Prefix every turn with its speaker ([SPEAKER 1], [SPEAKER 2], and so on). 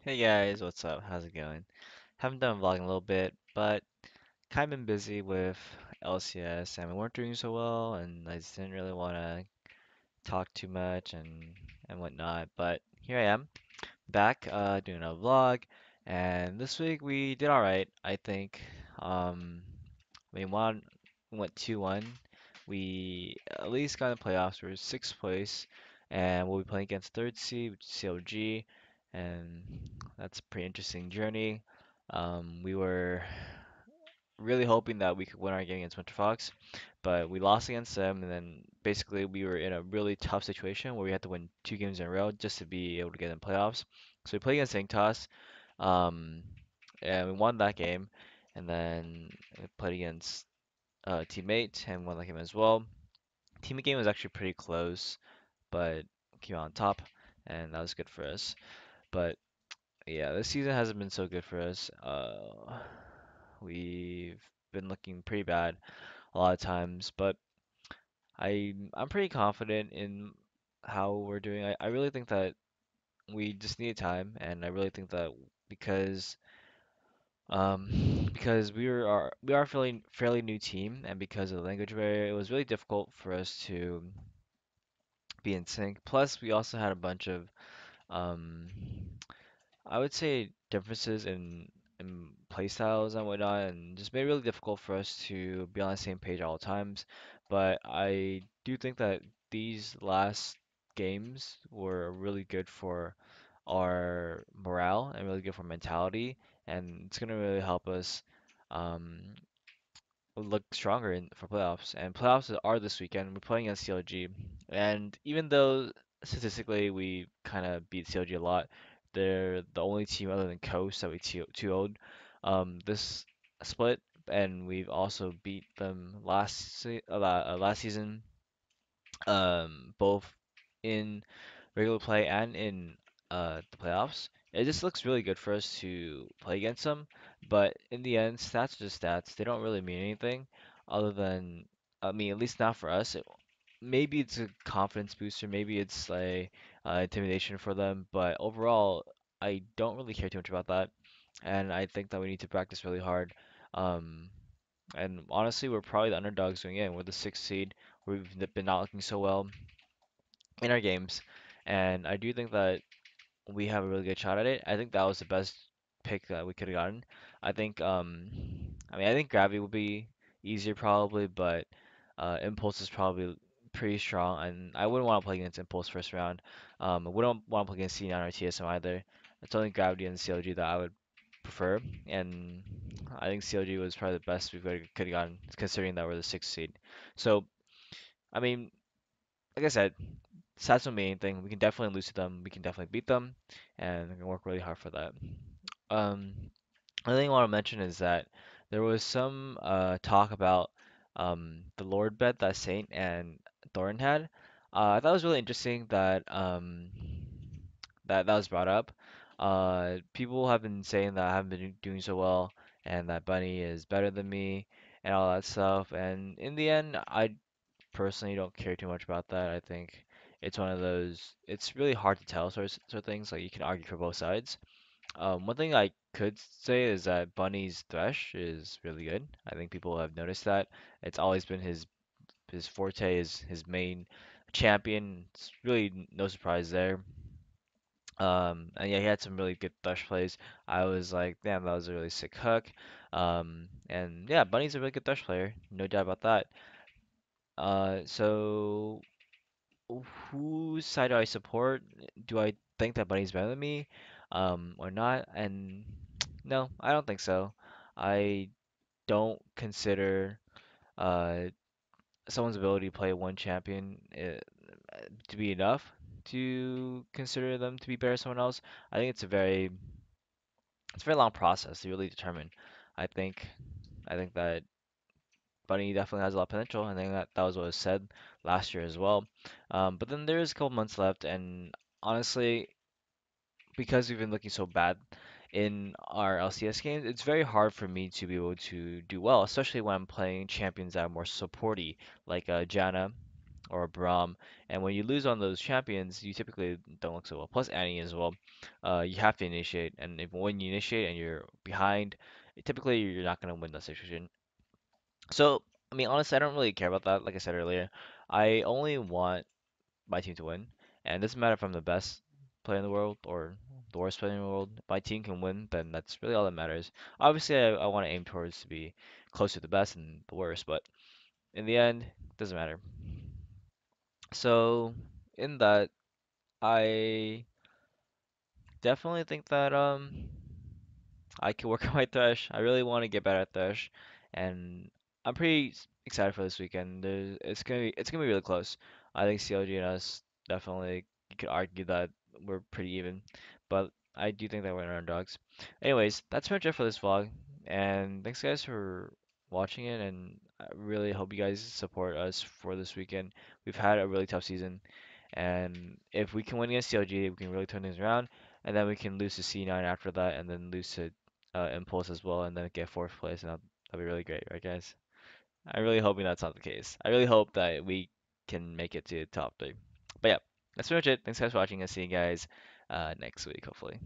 [SPEAKER 1] Hey guys, what's up? How's it going? Haven't done vlogging a little bit, but kind of been busy with LCS and we weren't doing so well, and I just didn't really want to talk too much and whatnot. But here I am, back doing a vlog, and this week we did all right, I think. We went 2-1. We at least got in the playoffs. We're sixth place, and we'll be playing against third seed, which is CLG, and that's a pretty interesting journey. We were really hoping that we could win our game against Winter Fox, but we lost against them, and then basically we were in a really tough situation where we had to win two games in a row just to be able to get in playoffs. So we played against Inktoss, um, and we won that game, and then we played against Teammate and won that game as well. Teammate game was actually pretty close, but came out on top, and that was good for us. But yeah, this season hasn't been so good for us. We've been looking pretty bad a lot of times, but I'm pretty confident in how we're doing. I really think that we just need time, and I really think that because because we are a fairly new team, and because of the language barrier, it was really difficult for us to be in sync. Plus, we also had a bunch of um, I would say differences in play styles and whatnot, and just made it really difficult for us to be on the same page at all times. But I do think that these last games were really good for our morale and really good for mentality, and it's gonna really help us um, look stronger for playoffs. And playoffs are this weekend. We're playing against CLG, and even though statistically we kind of beat CLG a lot, they're the only team other than Coast that we 2-0'd this split, and we've also beat them last season, both in regular play and in the playoffs. It just looks really good for us to play against them, but in the end, stats are just stats. They don't really mean anything other than, I mean, at least not for us. Maybe it's a confidence booster, maybe it's like intimidation for them, but overall, I don't really care too much about that, and I think that we need to practice really hard. Um, and honestly, we're probably the underdogs going in. We're the sixth seed. We've been not looking so well in our games, and I do think that we have a really good shot at it. I think that was the best pick that we could have gotten. I think, I mean, I think Gravity would be easier probably, but Impulse is probably pretty strong, and I wouldn't want to play against Impulse first round. I wouldn't want to play against C9 or TSM either. It's only Gravity and CLG that I would prefer, and I think CLG was probably the best we could have gotten, considering that we're the sixth seed. So, I mean, like I said, stats don't mean anything. We can definitely lose to them. We can definitely beat them, and we can work really hard for that. Um, Another thing I want to mention is that there was some talk about the Lord bet that Saint and Thorin had. I thought it was really interesting that that was brought up. People have been saying that I haven't been doing so well, and that Bunny is better than me, and all that stuff. And in the end, I personally don't care too much about that. I think it's one of those. It's really hard to tell sort of things. Like you can argue for both sides. One thing I could say is that Bunny's Thresh is really good. I think people have noticed that. It's always been his forte, his main champion. It's really no surprise there. And yeah, he had some really good Thresh plays. I was like, damn, that was a really sick hook. And yeah, Bunny's a really good Thresh player, no doubt about that. So whose side do I support? Do I think that Bunny's better than me, or not? And no, I don't think so. I don't consider uh, someone's ability to play one champion to be enough to consider them to be better than someone else. I think it's a very long process to really determine. I think I think that Bunny definitely has a lot of potential. I think that was what was said last year as well. But then there is a couple months left, and honestly, because we've been looking so bad in our LCS games, it's very hard for me to be able to do well, especially when I'm playing champions that are more supporty, like Janna. or a Braum, and when you lose on those champions, you typically don't look so well. Plus Annie as well. You have to initiate, and if when you initiate and you're behind, typically you're not gonna win the situation. So, I mean, honestly, I don't really care about that. Like I said earlier, I only want my team to win, and it doesn't matter if I'm the best player in the world or the worst player in the world. If my team can win, then that's really all that matters. Obviously, I want to aim towards to be close to the best and the worst, but in the end, it doesn't matter. So, in that, I definitely think that I can work on my Thresh. I really want to get better at Thresh, and I'm pretty excited for this weekend. It's gonna be really close. I think CLG and us definitely you could argue that we're pretty even, but I do think that we're underdogs. Anyways, that's pretty much it for this vlog, and thanks guys for watching it, and I really hope you guys support us for this weekend. We've had a really tough season, and if we can win against CLG, we can really turn things around and then we can lose to C9 after that, and then lose to Impulse as well, and then get fourth place, and that'll be really great, right, guys? I'm really hoping that's not the case. I really hope that we can make it to top three. But yeah, that's pretty much it. Thanks guys for watching. I'll see you guys next week, hopefully.